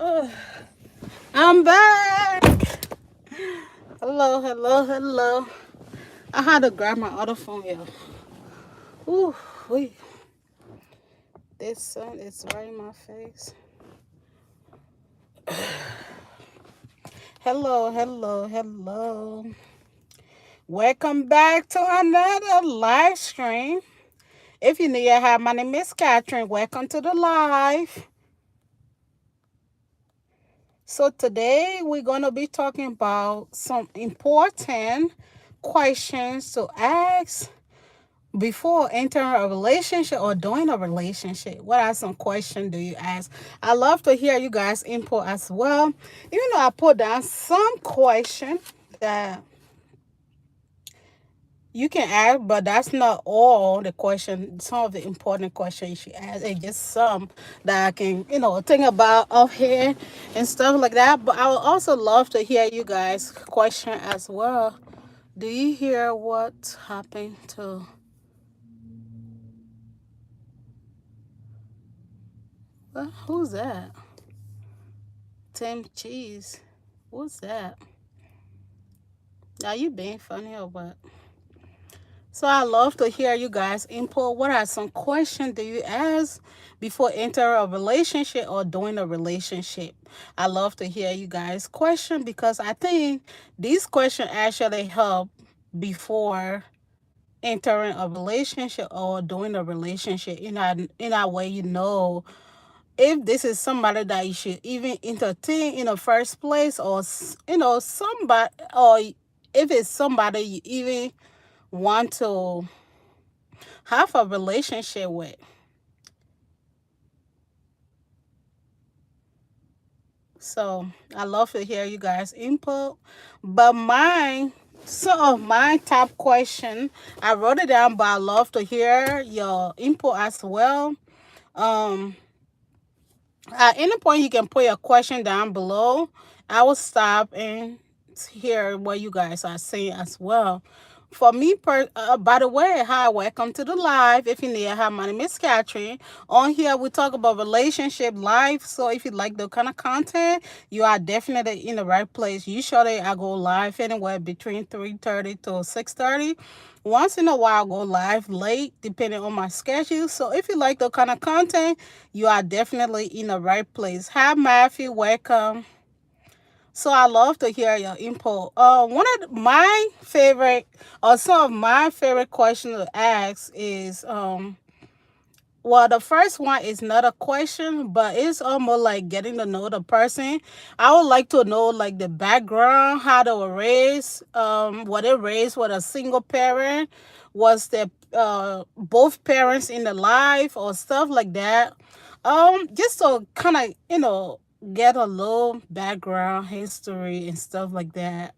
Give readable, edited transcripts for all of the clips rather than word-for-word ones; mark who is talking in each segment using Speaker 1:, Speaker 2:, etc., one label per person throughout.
Speaker 1: Oh, I'm back. Hello, hello, hello. I had to grab my other phone, yo. Ooh, wait. This sun is right in my face. Hello, hello, hello. Welcome back to another live stream. If you need to have my name is Catherine. Welcome to the live. So today we're gonna be talking about some important questions to ask before entering a relationship or doing a relationship. What are some questions do you ask? I love to hear you guys input as well. Even though I put down some question that you can ask, but that's not all the question. Some of the important questions you should ask, and just some that I can, think about off here and stuff like that. But I would also love to hear you guys question as well. Do you hear what happened to? Who's that? Tim Cheese. What's that? Are you being funny or what? So I love to hear you guys input. What are some questions do you ask before entering a relationship or doing a relationship? I love to hear you guys question because I think these questions actually help before entering a relationship or doing a relationship. In a way, if this is somebody that you should even entertain in the first place, or somebody, or if it's somebody you even want to have a relationship with. So I love to hear you guys input. But some of my top question, I wrote it down, but I love to hear your input as well. um at any point you can put your question down below. I will stop and hear what you guys are saying as well. For me, by the way, hi, welcome to the live. If you need to have my name is Catherine. On here, we talk about relationship life. So if you like the kind of content, you are definitely in the right place. Usually, I go live anywhere between 3:30 to 6:30. Once in a while, I go live late, depending on my schedule. So if you like the kind of content, you are definitely in the right place. Hi, Matthew, welcome. So I love to hear your input. One of my favorite, or some of my favorite questions to ask is, well, the first one is not a question, but it's almost like getting to know the person. I would like to know like the background, how they were raised, were they raised with a single parent, was their both parents in the life or stuff like that. Just to kind of get a little background history and stuff like that.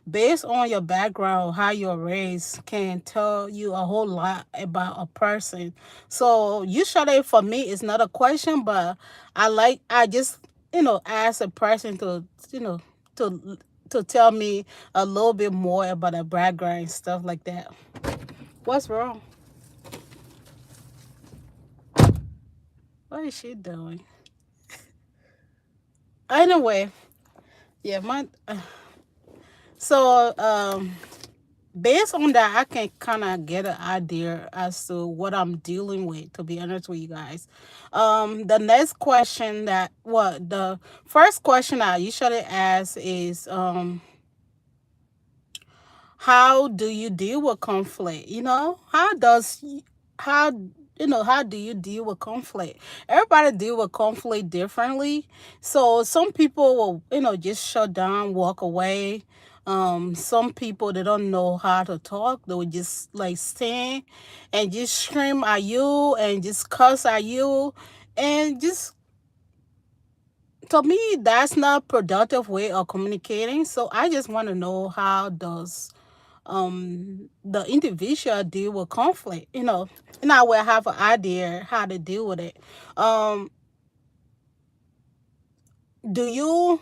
Speaker 1: Based on your background, how you're raised can tell you a whole lot about a person. So usually for me, it's not a question, but I just ask a person to to to tell me a little bit more about a background and stuff like that. What's wrong? What is she doing? Anyway, yeah, my so based on that, I can kind of get an idea as to what I'm dealing with, to be honest with you guys. The next question the first question I usually ask is, how do you deal with conflict? How do you deal with conflict? Everybody deal with conflict differently. So some people will, just shut down, walk away. Some people, they don't know how to talk. They will just like stand and just scream at you and just cuss at you. And just, to me, that's not productive way of communicating. So I just want to know, how does the individual deal with conflict? And I will have an idea how to deal with it. Do you,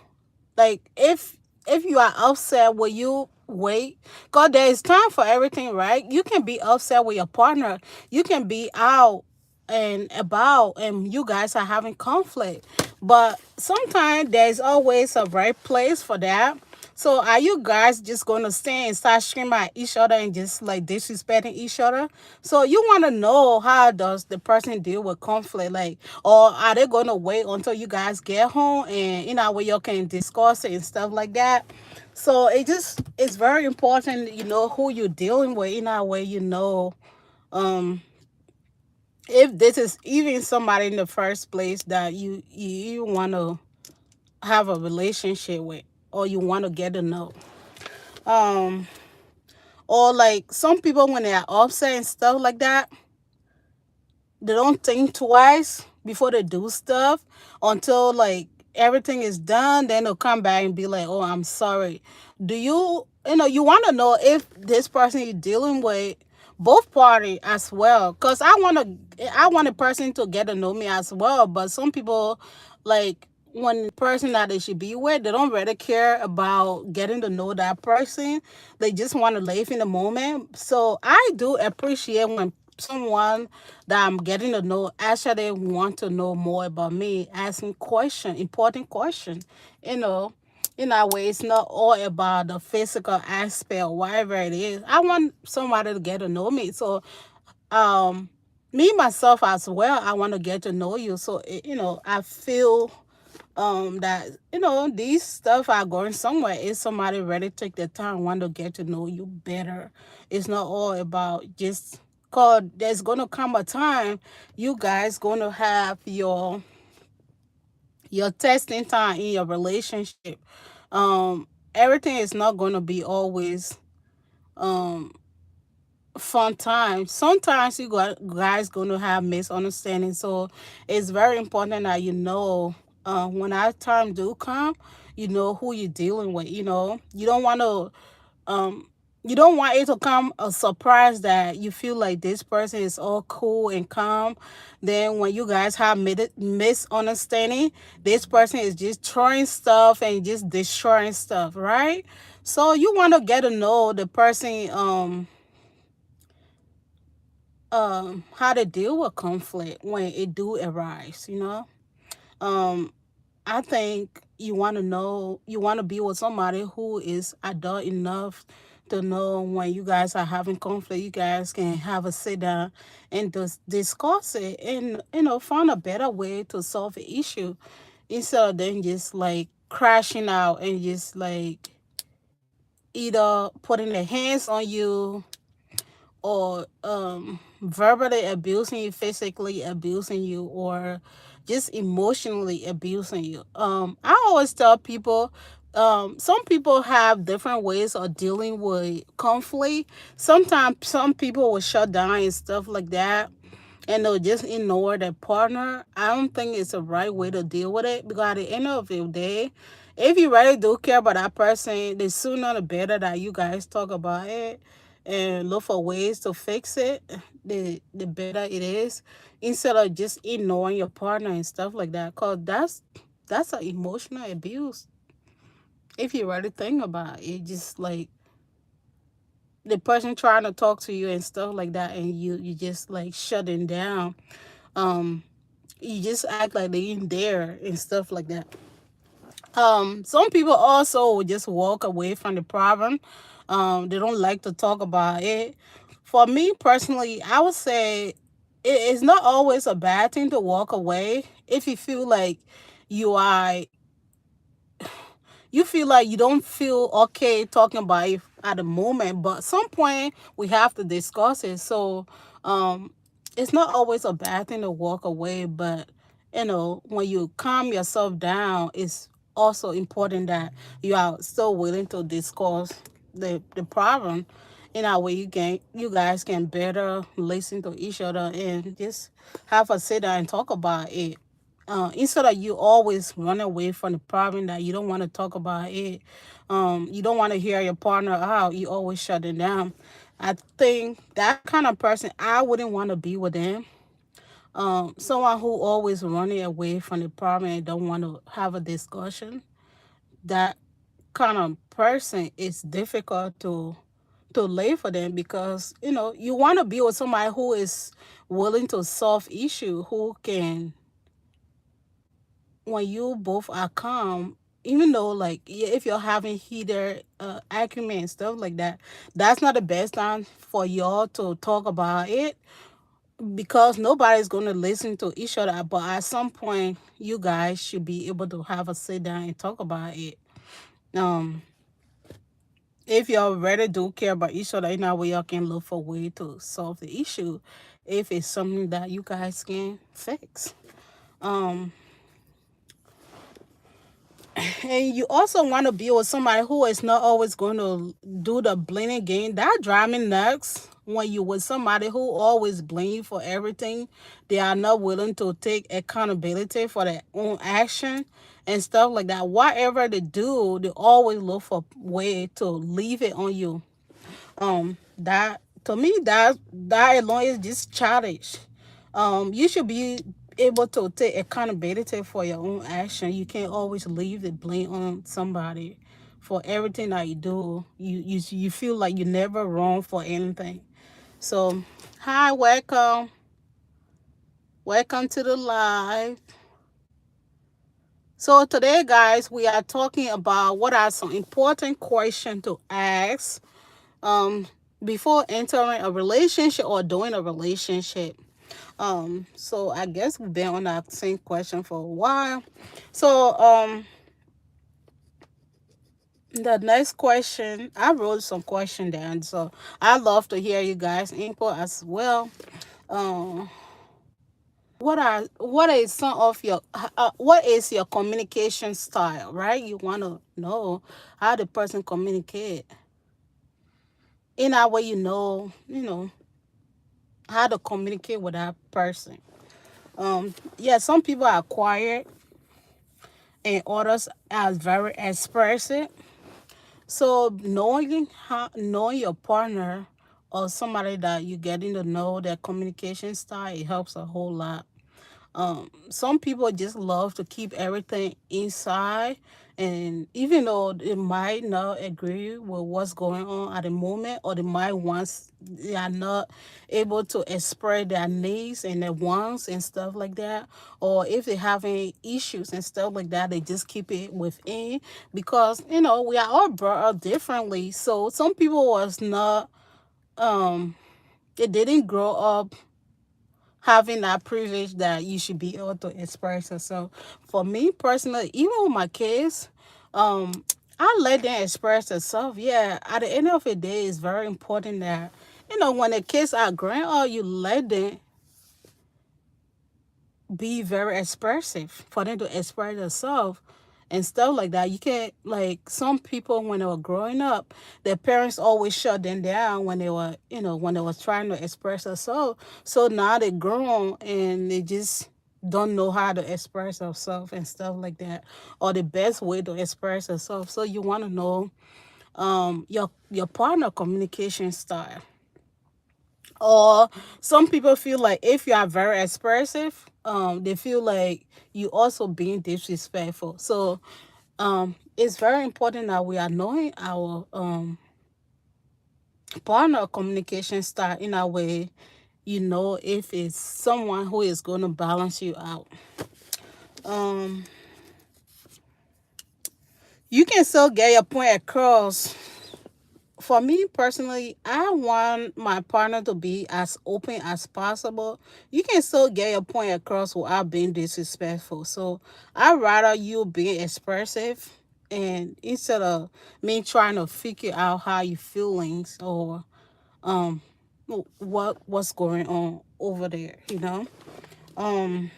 Speaker 1: like, if you are upset, will you wait? Because there is time for everything, right? You can be upset with your partner. You can be out and about and you guys are having conflict, But sometimes there's always a right place for that. So are you guys just gonna stand and start screaming at each other and just like disrespecting each other? So you wanna know how does the person deal with conflict, like, or are they gonna wait until you guys get home and where you can discuss it and stuff like that? So it's very important you know who you're dealing with in that way um if this is even somebody in the first place that you want to have a relationship with or you want to get to know. um or like some people when they're upset and stuff like that, they don't think twice before they do stuff until like everything is done. Then they'll come back and be like, "Oh, I'm sorry." Do you want to know if this person you're dealing with both party as well? Cause I want a person to get to know me as well. But some people like when the person that they should be with, they don't really care about getting to know that person. They just want to live in the moment. So I do appreciate when someone that I'm getting to know actually want to know more about me, asking question, important question. You know, in that way, it's not all about the physical aspect, whatever it is. I want somebody to get to know me. So, um, me myself as well, I want to get to know you. So, I feel that these stuff are going somewhere if somebody really take the time want to get to know you better. It's not all about just cause there's gonna come a time you guys gonna have your testing time in your relationship. Everything is not gonna be always um fun time. Sometimes guys gonna have misunderstanding. So it's very important that when that time do come, you know who you're dealing with. Um you don't want it to come a surprise that you feel like this person is all cool and calm. Then when you guys have misunderstanding, this person is just throwing stuff and just destroying stuff, right? So you want to get to know the person how to deal with conflict when it do arise. um I think you want to be with somebody who is adult enough to know when you guys are having conflict, you guys can have a sit down and just discuss it and find a better way to solve the issue instead of them just like crashing out and just like either putting their hands on you or verbally abusing you, physically abusing you, or just emotionally abusing you. I always tell people, some people have different ways of dealing with conflict. Sometimes some people will shut down and stuff like that, and they'll just ignore their partner. I don't think it's the right way to deal with it because at the end of the day, if you really do care about that person, the sooner the better that you guys talk about it and look for ways to fix it, the better it is. Instead of just ignoring your partner and stuff like that, cause that's an emotional abuse. If you really think about it, just like the person trying to talk to you and stuff like that, and you just like shutting down. Um, you just act like they ain't there and stuff like that. Some people also will just walk away from the problem. They don't like to talk about it. For me personally, I would say it's not always a bad thing to walk away if you feel like you are you feel like you don't feel okay talking about it at the moment, but at some point we have to discuss it. So um it's not always a bad thing to walk away, but when you calm yourself down, it's also important that you are still willing to discuss the problem in a way you guys can better listen to each other and just have a sit down and talk about it. Instead of you always run away from the problem that you don't want to talk about it, you don't want to hear your partner out, you always shut it down. I think that kind of person, I wouldn't want to be with them. Someone who always running away from the problem and don't want to have a discussion, that kind of person is difficult to lay for them because you want to be with somebody who is willing to solve issue, who can when you both are calm, even though like if you're having heated argument and stuff like that, that's not the best time for y'all to talk about it, because nobody's going to listen to each other. But at some point, you guys should be able to have a sit down and talk about it. um if y'all really do care about each other, in that way y'all can look for a way to solve the issue if it's something that you guys can fix. um and you also want to be with somebody who is not always going to do the blaming game. That drive me nuts when you with somebody who always blame you for everything. They are not willing to take accountability for their own action and stuff like that. Whatever they do, they always look for a way to leave it on you. That to me, that alone is just childish. You should be able to take accountability for your own action. You can't always leave the blame on somebody for everything that you do. You feel like you're never wrong for anything. So hi, welcome to the live. So today, guys, we are talking about what are some important questions to ask um before entering a relationship or doing a relationship. So I guess we've been on that same question for a while. So the next question, I wrote some question down, so I'd love to hear you guys input as well. um what is some of your what is your communication style, right? You want to know how the person communicate. In that way, you know how to communicate with that person. Yeah, some people are quiet and others are very expressive. So knowing your partner or somebody that you're getting to know, their communication style, it helps a whole lot. Some people just love to keep everything inside, and even though they might not agree with what's going on at the moment, or they might want, they are not able to express their needs and their wants and stuff like that, or if they having issues and stuff like that, they just keep it within, because we are all brought up differently. So some people was not they didn't grow up having that privilege that you should be able to express yourself. For me personally, even with my kids, I let them express themselves. Yeah, at the end of the day, it's very important that when the kids are growing up, you let them be very expressive, for them to express themselves and stuff like that. You can't, like, some people when they were growing up, their parents always shut them down when they were, when they was trying to express themselves. So now they grown and they just don't know how to express themselves and stuff like that, or the best way to express themselves. So you want to know your partner communication style. Or some people feel like if you are very expressive, they feel like you also being disrespectful. So it's very important that we are knowing our partner communication style, in a way, if it's someone who is going to balance you out. um you can still get your point across. For me personally, I want my partner to be as open as possible. You can still get your point across without being disrespectful. So I'd rather you being expressive, and instead of me trying to figure out how you feelings, or um what's going on over there, Um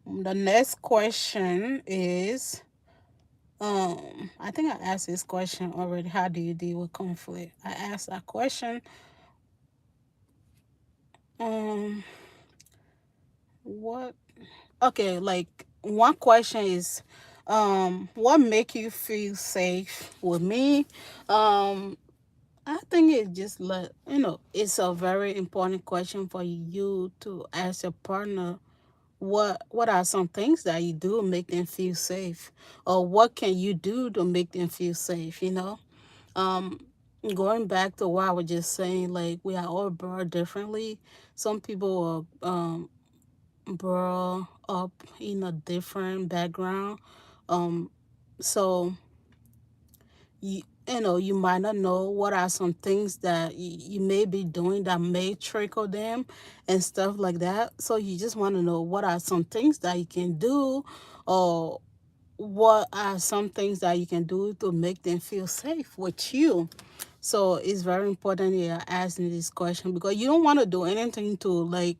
Speaker 1: the next question is, I think I asked this question already. How do you deal with conflict? I asked that question. Um, what? Okay, like, one question is, what make you feel safe with me? Um, I think it just it's a very important question for you to ask your partner. What are some things that you do to make them feel safe, or what can you do to make them feel safe? um Going back to what I was just saying, like, we are all brought differently. Some people are brought up in a different background. Um, so you might not know what are some things that you may be doing that may trickle them and stuff like that. So you just want to know what are some things that you can do, or what are some things that you can do to make them feel safe with you. So it's very important you're asking this question, because you don't want to do anything to like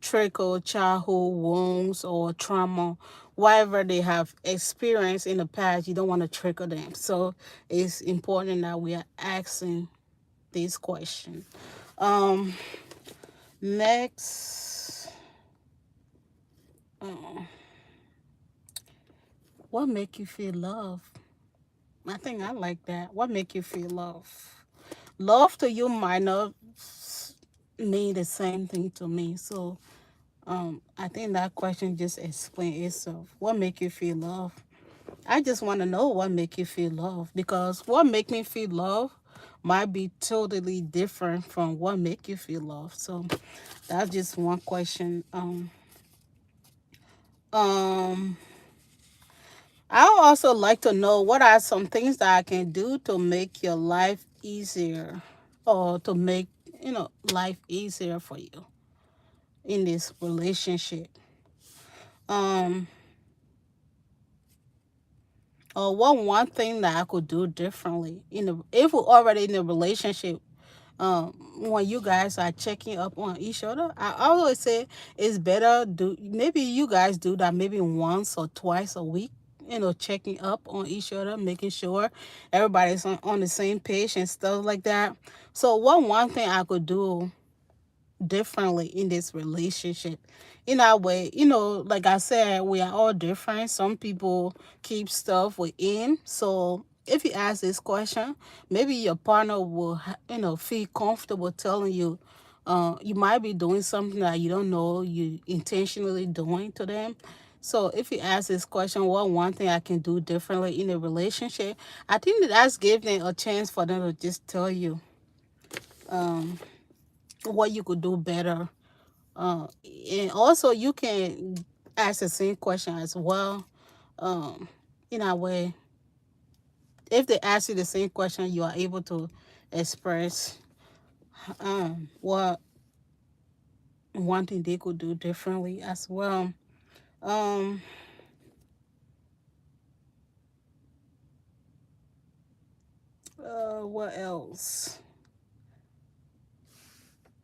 Speaker 1: trickle childhood wounds or trauma, whatever they have experienced in the past. You don't want to trickle them. So it's important that we are asking this question. Um, Next, what make you feel love? I think I like that. What make you feel love? Love to you might not mean the same thing to me. So I think that question just explains itself. What make you feel love? I just want to know what make you feel love, because what make me feel love might be totally different from what make you feel love. So that's just one question. Um I would also like to know what are some things that I can do to make your life easier, or to make life easier for you in this relationship. Um or what one thing that I could do differently in the if we're already in a relationship. When you guys are checking up on each other, I always say it's better do maybe you guys do that maybe once or twice a week. Checking up on each other, making sure everybody's on the same page and stuff like that. So what one thing I could do differently in this relationship, in our way, like I said, we are all different. Some people keep stuff within. So if you ask this question, maybe your partner will feel comfortable telling you. You might be doing something that you don't know you intentionally doing to them. So if you ask this question, what one thing I can do differently in a relationship, I think that's giving them a chance for them to just tell you what you could do better. And also you can ask the same question as well. In a way, if they ask you the same question, you are able to express what one thing they could do differently as well. Um, what else?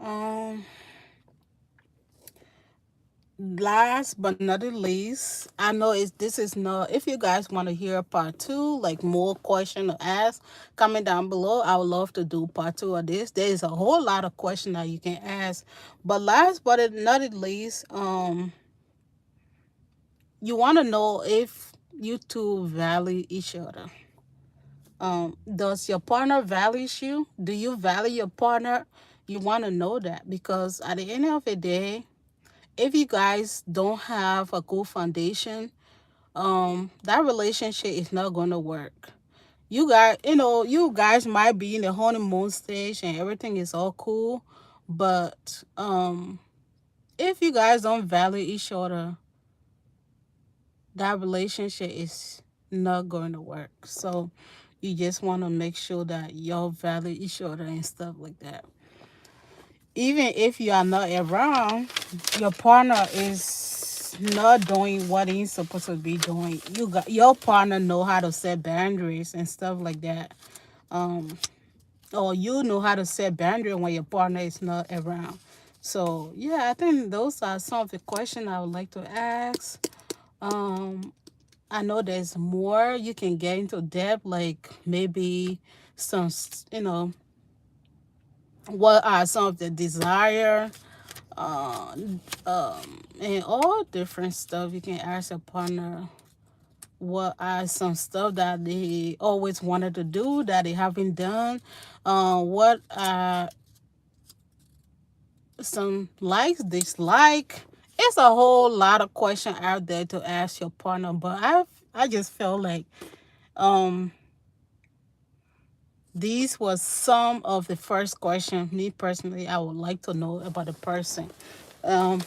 Speaker 1: Um, Last but not the least, I know this is not. If you guys want to hear part two, like more question to ask, comment down below. I would love to do part two of this. There is a whole lot of question that you can ask. But last but not the least, you want to know if you two value each other. Does your partner value you? Do you value your partner? You want to know that, because at the end of the day, if you guys don't have a good foundation, that relationship is not gonna work. You guys might be in the honeymoon stage and everything is all cool, but if you guys don't value each other, that relationship is not going to work. So you just want to make sure that y'all value each other and stuff like that. Even if you are not around, your partner is not doing what he's supposed to be doing. Your partner know how to set boundaries and stuff like that. Or you know how to set boundaries when your partner is not around. So yeah, I think those are some of the questions I would like to ask. I know there's more you can get into depth, like maybe some, what are some of the desire, uh, and all different stuff. You can ask your partner what are some stuff that they always wanted to do that they haven't done. What are some likes, dislike. It's a whole lot of question out there to ask your partner, but I just felt like um these was some of the first questions me personally I would like to know about a person. um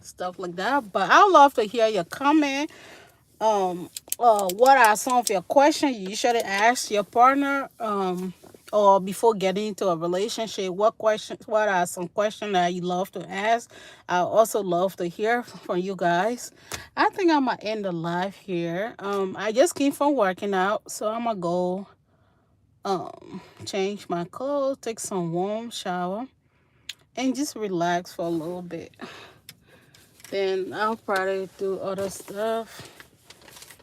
Speaker 1: stuff like that. But I would love to hear your comment. What are some of your questions you usually ask your partner? Or before getting into a relationship, what are some questions that you love to ask? I also love to hear from you guys. I think I'm gonna end the live here. I just came from working out, so I'm gonna go change my clothes, take some warm shower, and just relax for a little bit. Then I'll probably do other stuff.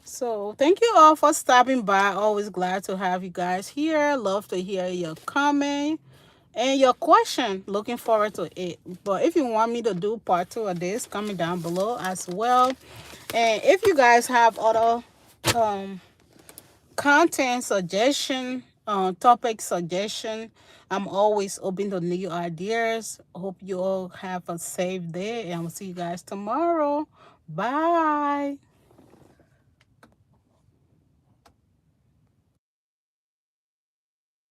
Speaker 1: So thank you all for stopping by. Always glad to have you guys here. Love to hear your comment and your question. Looking forward to it. But if you want me to do part two of this, comment down below as well. And if you guys have other um content suggestion, topic suggestion, I'm always open to new ideas. Hope you all have a safe day, and I'll see you guys tomorrow. Bye.